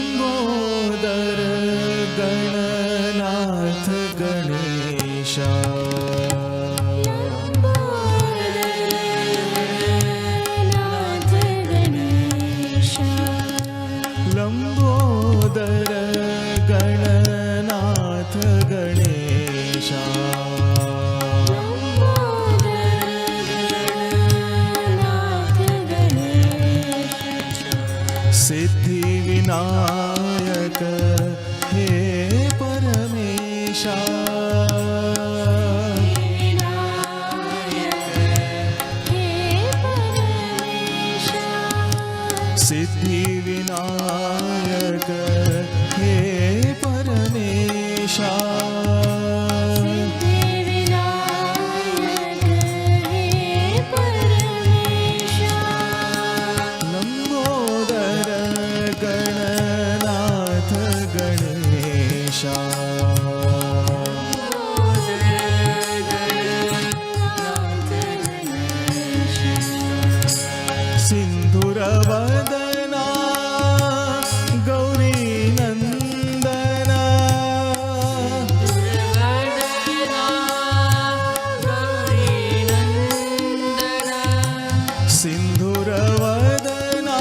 लंबोदर गणनाथ गणेशा लंबोदर गणनाथ गणेशा सिद्धि विनायक हे परमेशा सिद्धि विनायक हे परमेशा सिंधुरवदना गौरी नंदना सिंधुरवदना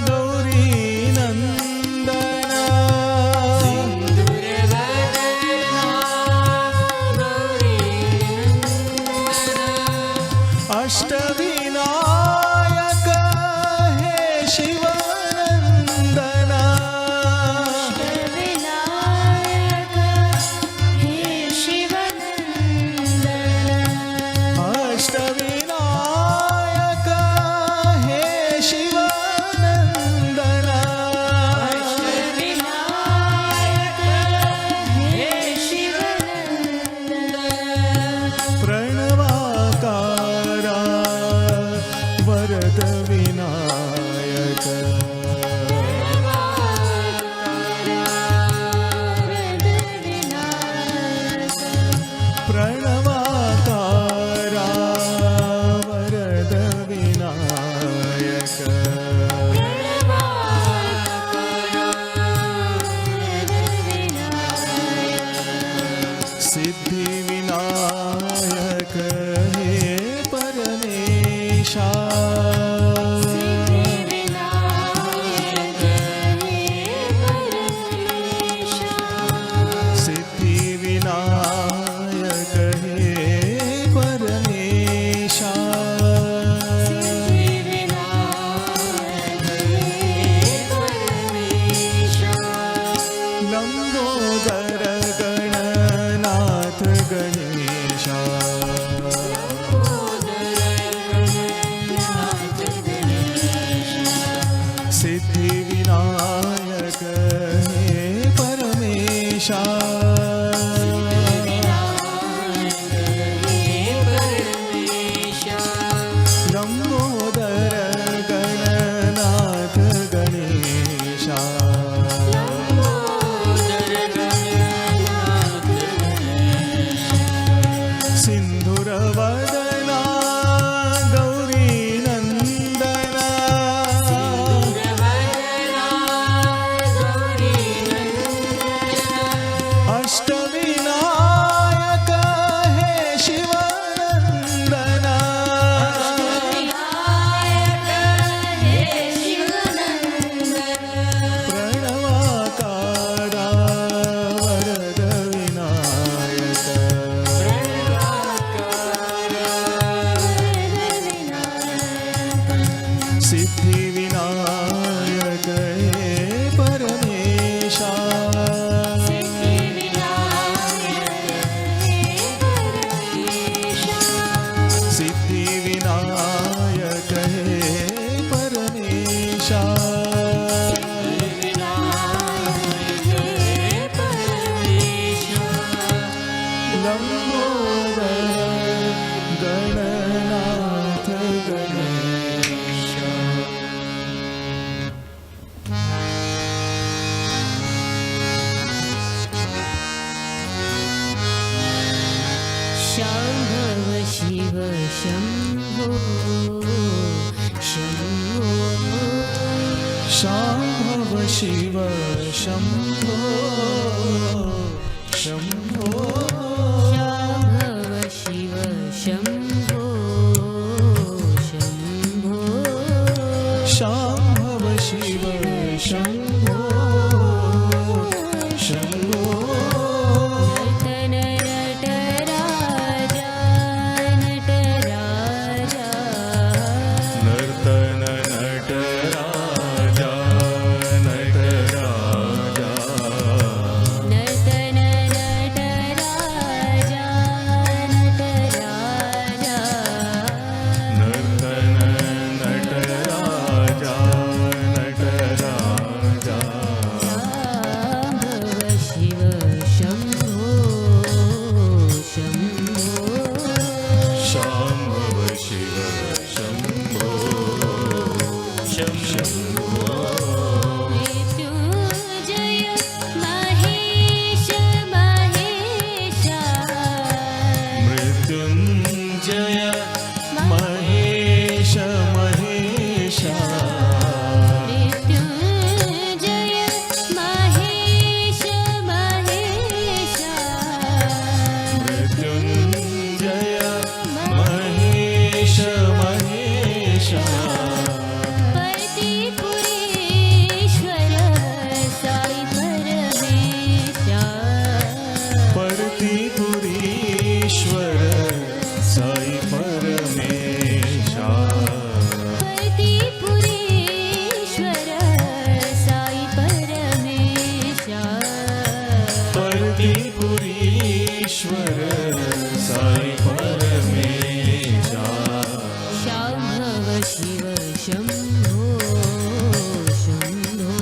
गौरी नंदना अष्टविनायक हे शिवनंदना अष्टविनायक हे शिवनंदना प्रणवाकारा वरद विनायक प्रणवाकारा वरद विनायक सिद्धि विनायक हे परमेशा सिद्धि विनायक हे परमेशा लंबोदर गणनाथ गणेशा सिद्धि विनायक हे परमेशा लंबोदर गणनाथ गणेशा सिंधुरवदना गौरी नंदना अष्टविनायक हे शिवनंदना प्रणवाकारा वरद विनायक सिद्धि विनायक हे परमेशा सिद्धि विनायक हे परमेशा लंबोदर गणनाथ गणेशा शम्भो शम्भो शाम्भव शिव शम्भो शम्भो शाम्भव शिव शम्भो शम्भो शाम्भव शिव शम्भो शम्भो नर्तन नटराजा नटराजा नर्तन नटराजा नटराजा नर्तन नटराजा नटराजा नर्तन नटराजा शाम्भव शिव शम्भो शम्भो मृत्युंजय महेश महेशा मृत्युञ्जय महेश महेशा मृत्युंजय महेश महेशा मृत्युञ्जय महेश महेशा परतिपुरीश्वर साई परमेशा परतिपुरीश्वर साई परमेशा परतिपुरीश्वर साई परमेशा परतिपुरीश्वर साई परमेशा शाम्भव शिव शम्भो शम्भो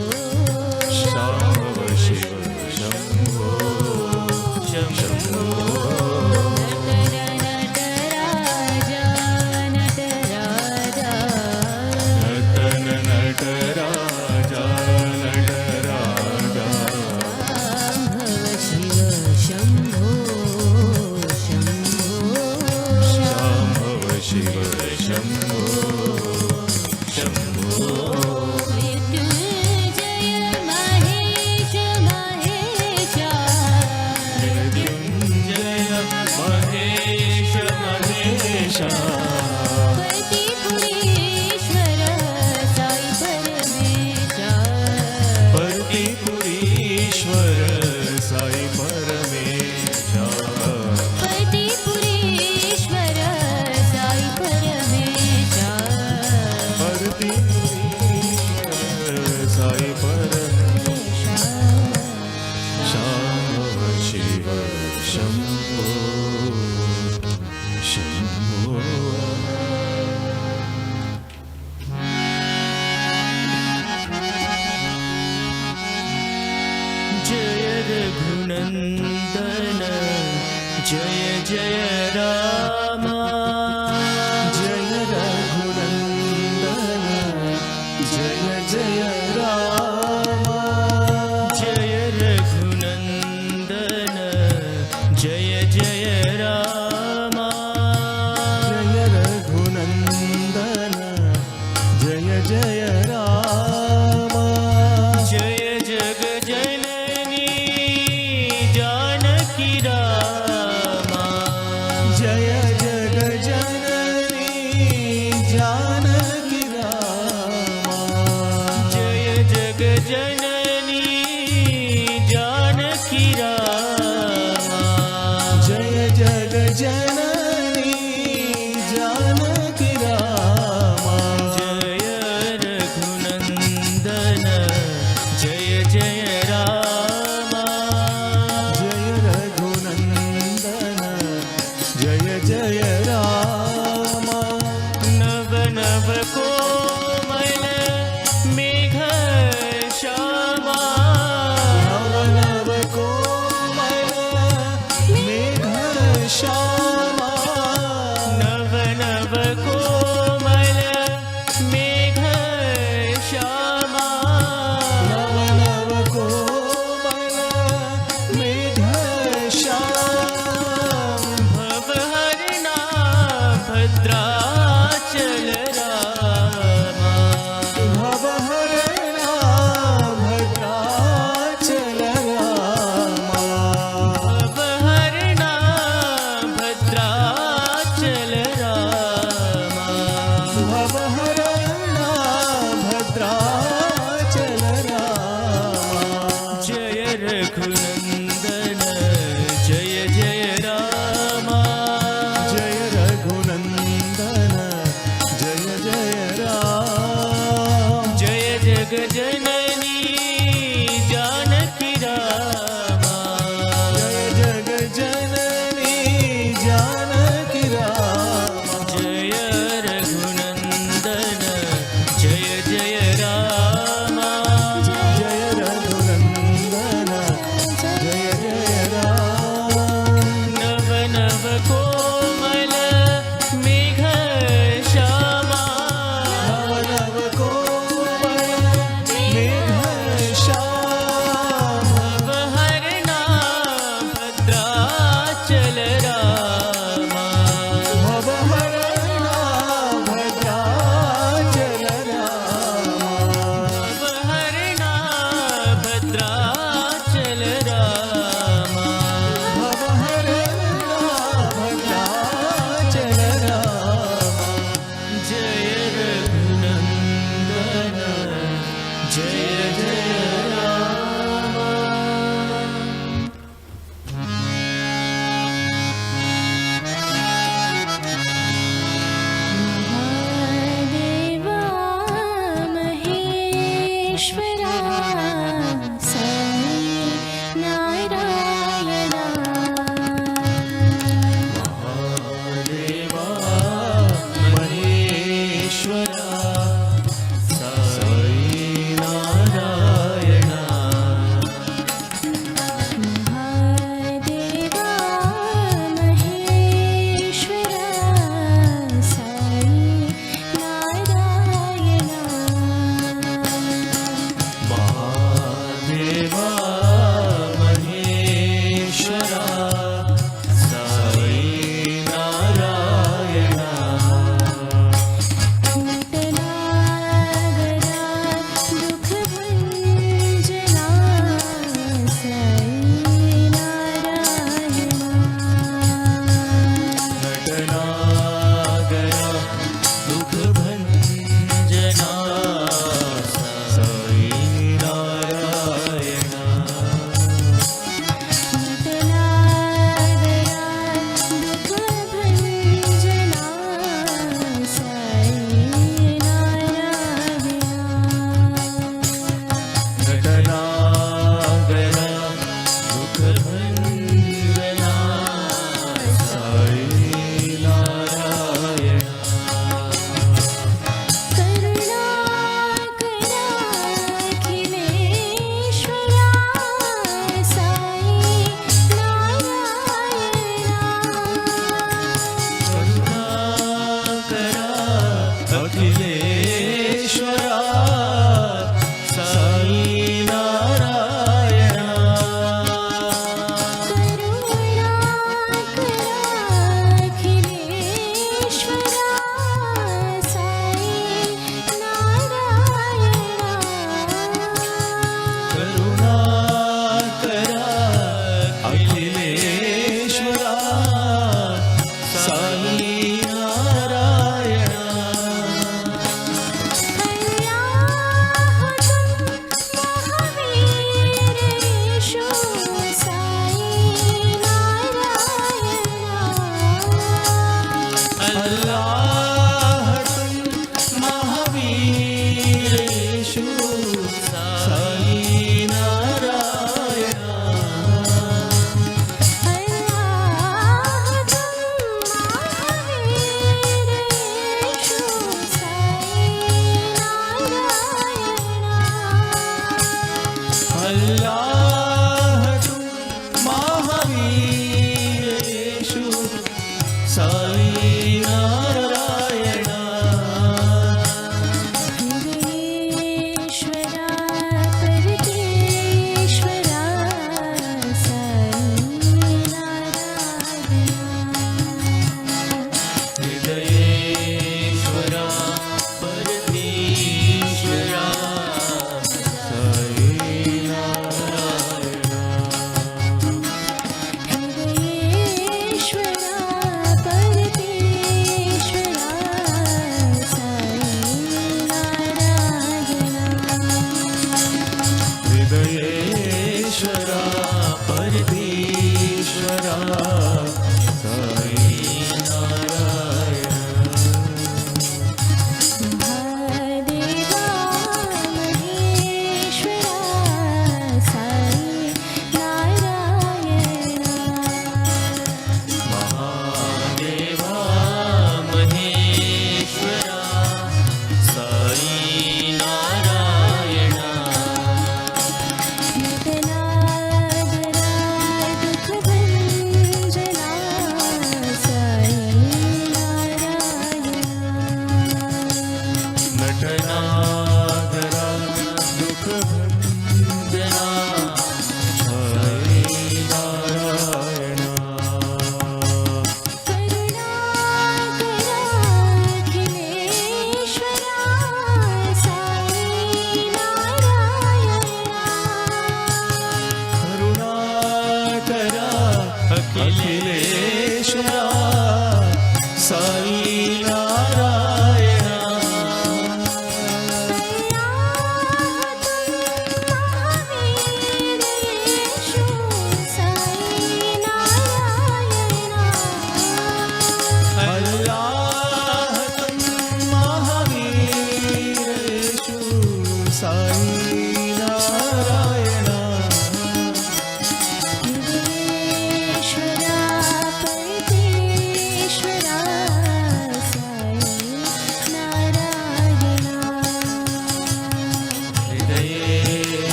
शाम्भव शिव शम्भो शम्भो नर्तन नटराजा नर्तन नटराजा नटराजा शाम्भव शिव शम्भो शम्भो शाम्भव शिव शम्भो शम्भो मृत्युंजय महेश महेशा मृत्युञ्जय महेश महेशा परतिपुरीश्वर साई परमेशा परतिपुरीश्वर साई परमेशा परतिपुरीश्वर साई परमेशा परतिपुरीश्वर साई परमेशा शाम्भव शिव शम्भो शम्भो जय रघुनन्दन जय जय राम जय रघुनन्दन जय जय राम जय रघुनन्दन जय जय राम जय रघुनन्दन जय जय राम जय जगजननी जानकी रामा जय जगजननी जानकी रामा जय जगजननी जानकी रामा जय जगजननी जानकी रामा जय रघुनन्दन जय जय रामा जय रघुनन्दन जय जय राम नव नव कोमल मेघ श्यामा नव नव कोमल मेघ श्यामा नव नव कोमल मेघ श्यामा नव नव कोमल मेघ श्याम भव हरिणा भद्रा भद्राचल रामा भवहरणा भद्राचल रामा भवहरणा भद्राचल रामा भवहरणा भद्राचल रामा जय रघुनंदन जय जय रामा जय रघुनंदन जय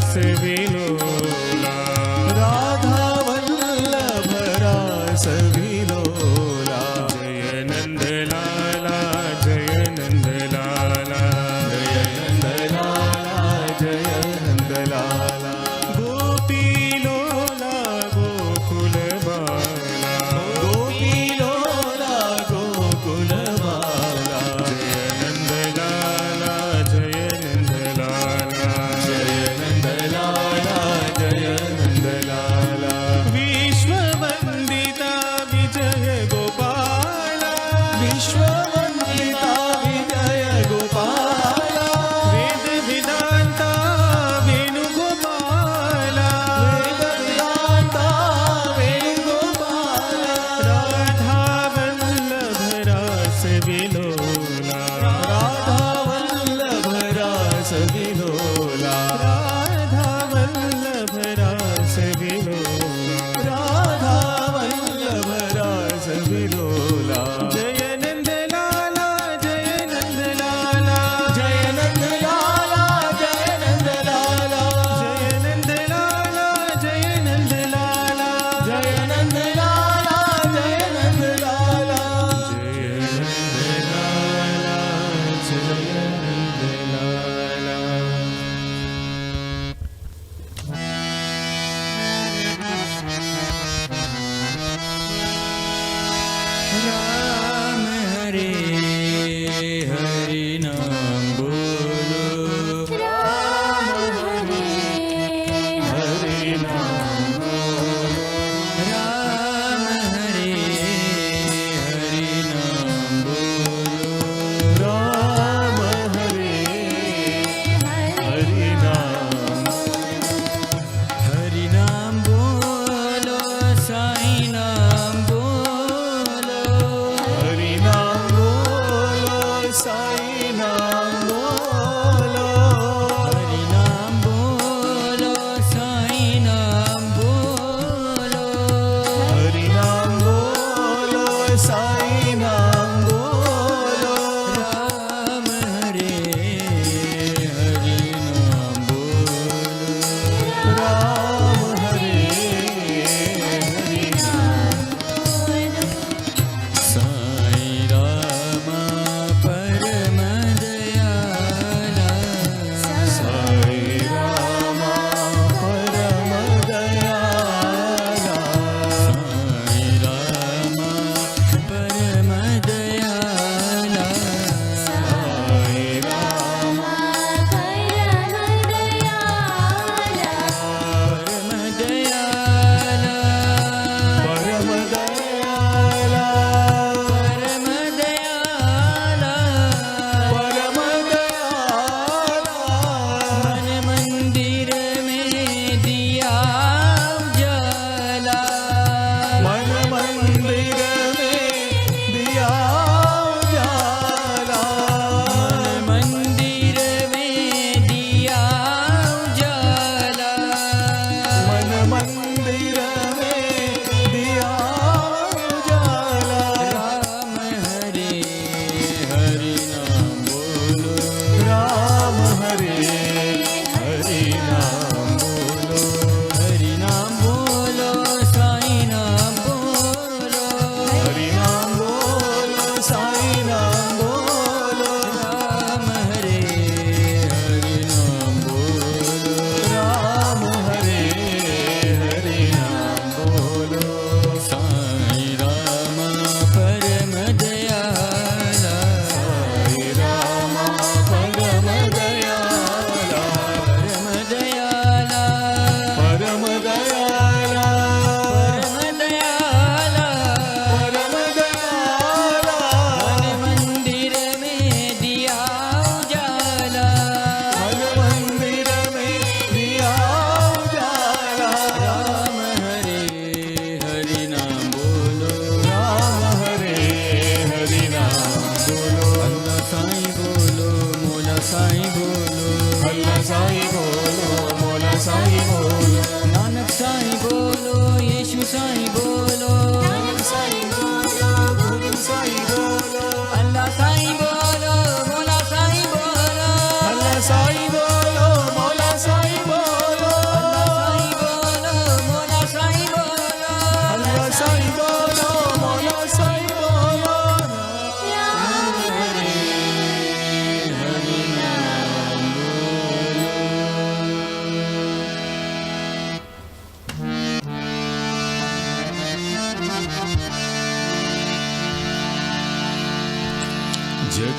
रस विलोला राधा वल्लभ रास विलोला जय नंद लाला जय नंद लाला जय नंदलाला जय नंदलाला गोपी लोला गोकुल बाला गोपीलोला गोकुलबाला जय नंद लाला जय नंद लाला जय नंदलाला जय नंदलाला विश्ववंदिता विजय गोपाला विश्ववंदिता विजय गोपाला वेद विदांता वेणुगोपाला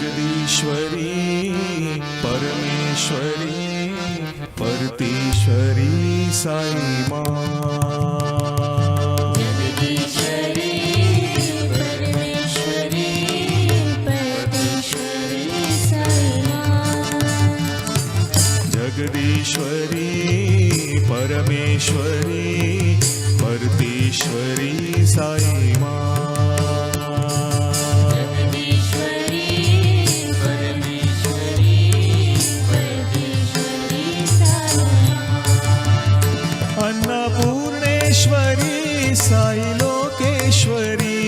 जगदीश्वरी परमेश्वरी परतीश्वरी साई माँ जगदीश्वरी परमेश्वरी परमेश्वरी साई माँ जगदीश्वरी परमेश्वरी परतीश्वरी साई माँ जगदीश्वरी परमेश्वरी परमेश्वरी साई अन्नपूर्णेश्वरी साई लोकेश्वरी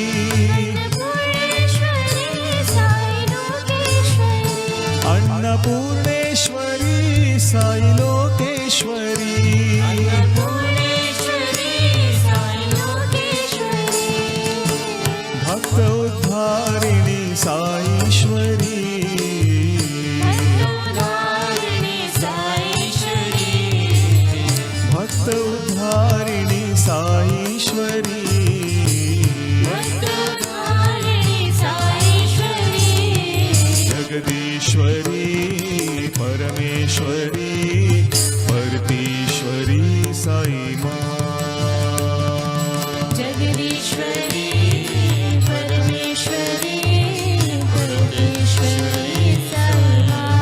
अन्नपूर्णेश्वरी साई लोकेश्वरी भक्त उद्धारिणी साईश्वरी भक्त उद्धारिणी साईश्वरी जगदीश्वरी परमेश्वरी परतीश्वरी साई माँ जगदीश्वरी परमेश्वरी परमेश्वरी साई माँ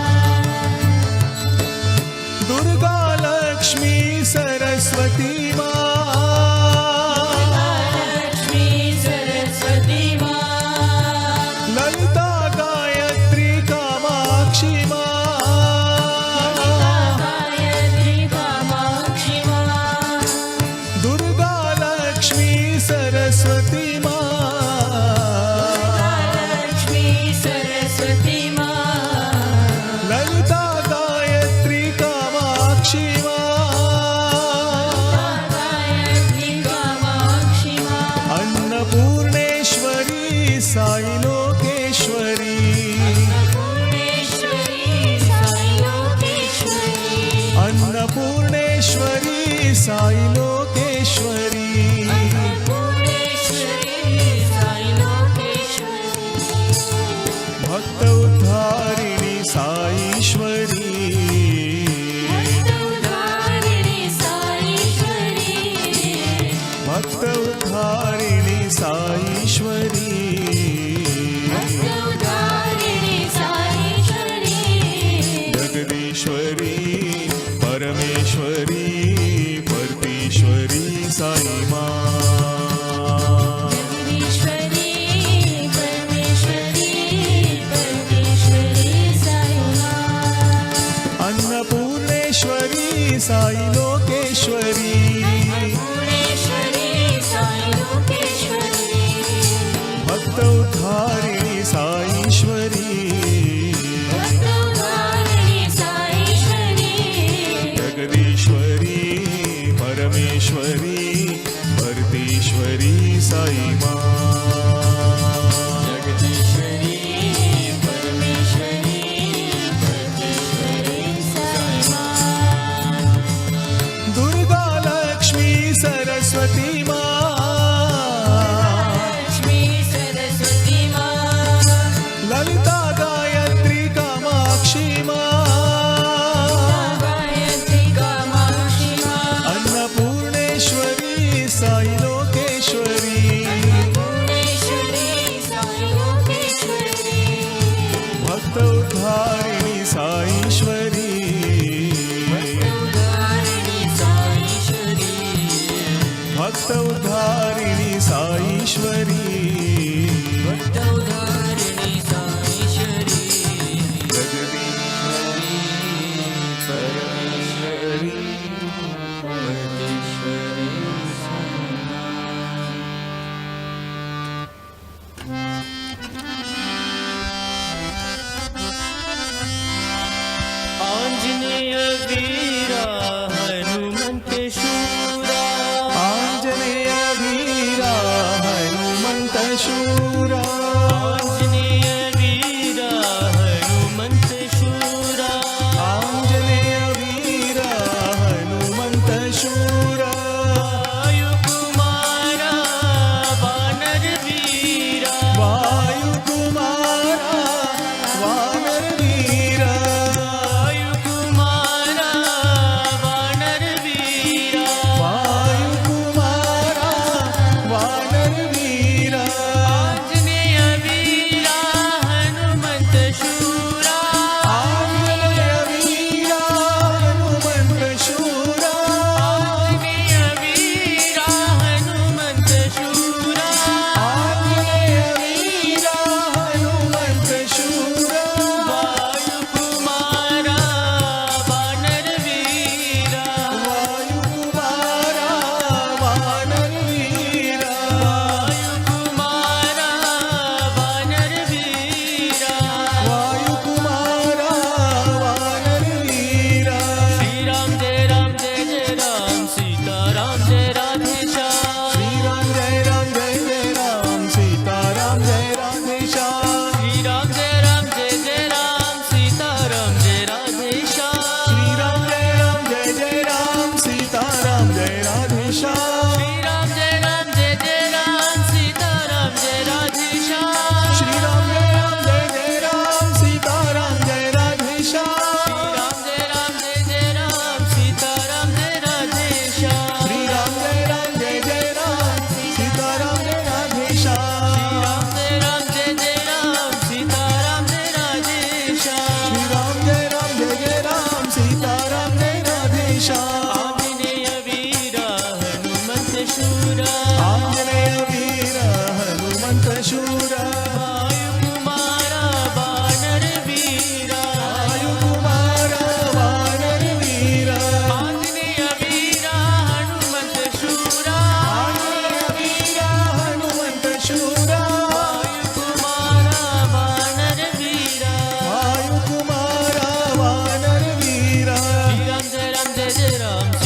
दुर्गा लक्ष्मी सरस्वती माँ लक्ष्मी सरस्वती माँ ललिता गायत्री कामाक्षी माँ गायत्री कामाक्षी माँ दुर्गा लक्ष्मी सरस्वती माँ लक्ष्मी सरस्वती माँ ललिता गायत्री कामाक्षी माँ गायत्री कामाक्षी माँ अन्नपूर्णेश्वरी साई लोकेश्वरी पूर्णेश्वरी साई लोकेश्वरी अन्नपूर्णेश्वरी साई लोकेश्वरी पूर्णेश्वरी साई लोकेश्वरी भक्त उद्धारिणी साईश्वरी उदारिणी साईश्वरी भक्त उद्धारिणी साईश्वरी उदारिणी साईश्वरी जगदीश्वरी परमेश्वरी परतीश्वरी साई माँ जगदीश्वरी परमेश्वरी परमेश्वरी साई माँ अन्नपूर्णेश्वरी साई लोकेश्वरी पूर्णेश्वरी साई लोकेश्वरी भक्त उद्धारिणी साईश्वरी उदारिणी साईश्वरी जगदीश्वरी परमेश्वरी परतीश्वरी साई माँ जगदीश्वरी परमेश्वरी परमेश्वरी साई माँ दुर्गा लक्ष्मी सरस्वती माँ लक्ष्मी सरस्वती माँ ललिता गायत्री कामाक्षी माँ गायत्री कामाक्षी माँ अन्नपूर्णेश्वरी साई लोकेश्वरी पूर्णेश्वरी साई लोकेश्वरी भक्त उद्धारिणी साईश्वरी उदारिणी साईश्वरी भक्त उद्धारिणी साईश्वरी उदारिणी साईश्वरी जगदीश्वरी परमेश्वरी परमेश्वरी आंजनेय वीरा हनुमंत शूरा आंजनेय वीरा हनुमंत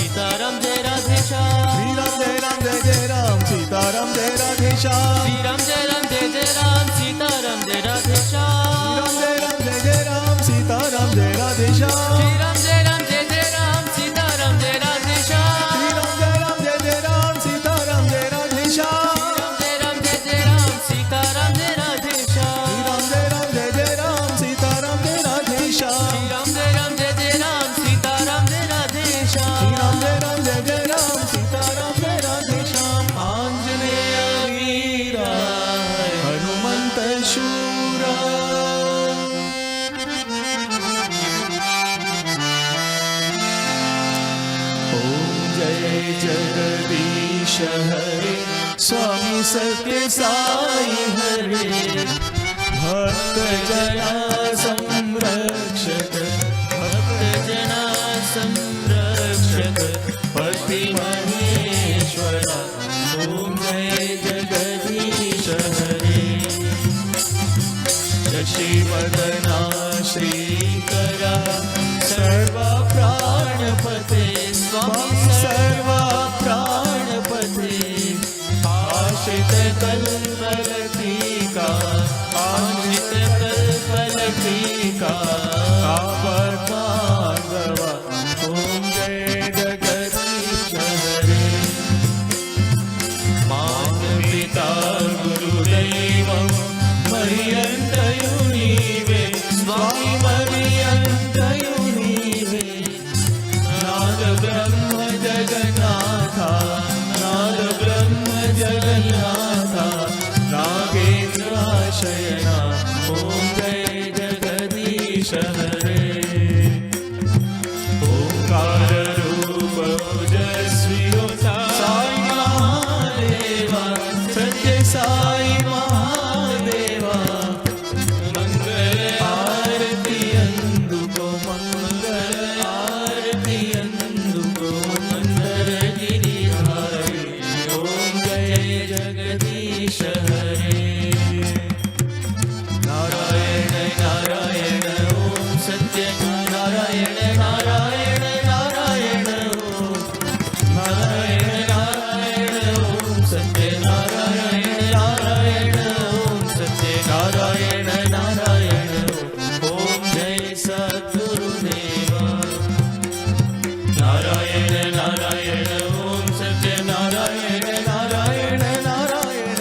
सीताराम जय राधे श्याम श्री राम जय राम जय जय राम सीताराम जय राधे श्याम श्री राम जय राम जय जय राम सीताराम जय राधे श्याम राम जय राम जय जय राम सीताराम जय राधे श्याम श्री राम जय राम जय जय राम सीताराम जय राधे श्याम श्री राम जय राम जय जय राम सीताराम जय राधे श्याम राम जय राम जय जय राम सीताराम जय राधे श्याम राम जय राम जय जय राम सीताराम जय राधे श्याम राम जय राम जय जय राम सीताराम जय राधे श्याम राम जय राम जय जय राम सीताराम जय राधे श्याम आंजनेय वीरा हनुमंत शूरा ओम जय जगदीश हरे स्वामी सत्य साई हरे भक्त जना संरक्षक भक्त जना संरक्षक पति महेश्वरा ओम जय जगदीश हरे शशिवदना श्रीकरा सर्वा प्राणपते स्वामी सर्वा प्राणपते आश्रित कल्पलतिका आश्रित कल्पलतिका आपद्बांधवा ओम जय जगदीश हरे माता गुरुदेवं मह्यन्तयुनीवे स्वामी मह्यन्तयुनीवे नाद ब्रह्म जगन्नाथा नाद ब्रह्म जगन्नाथा नागेन्द्राशयना ओम जय जगदीश हरे ओंकार रूप ओजस्वी साई महादेवा सत्य साई महादेवा मंगल आरती अंदुको मंगल आरती अंदुको मंगल गिरिधारी ओम जय जगदीश हरे नारायण नारायण ओम सत्य नारायण नारायण नारायण ओम नारायण नारायण ओम सत्य नारायण नारायण ओम सत्य नारायण नारायण ओम जय सद्गुरुदेवा नारायण नारायण ओम सत्य नारायण नारायण नारायण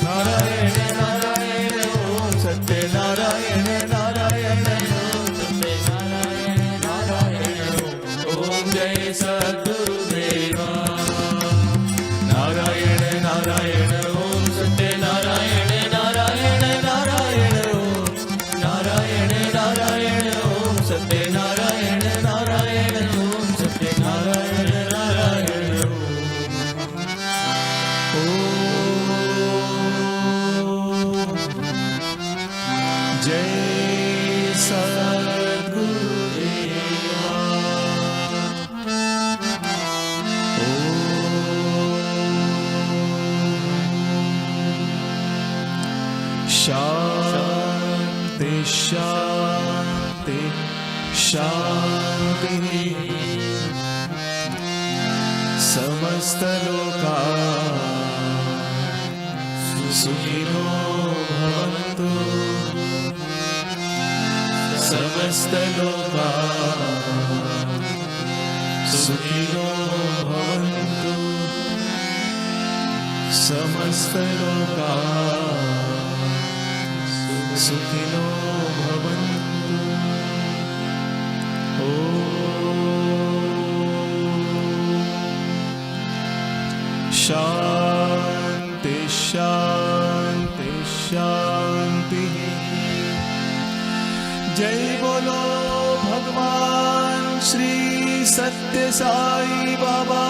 नारायण नारायण ओम सत्य नारायण नारायण ओम सत्य नारायण नारायण ओम जय सद्गुरुदेवा नारायण नारायण ओम सत्य नारायण नारायण नारायण ओम नारायण नारायण ओम सत्य नारायण नारायण ओम सत्य नारायण नारायण ओम जय सद्गुरुदेवा शांति शांति शांति समस्त लोका सुखिनो भवन्तु समस्त लोका सुखिनो भवन्तु समस्त लोका सुखिनो भवन्तु शांति शांति शांति जय बोलो भगवान श्री सत्य साई बाबा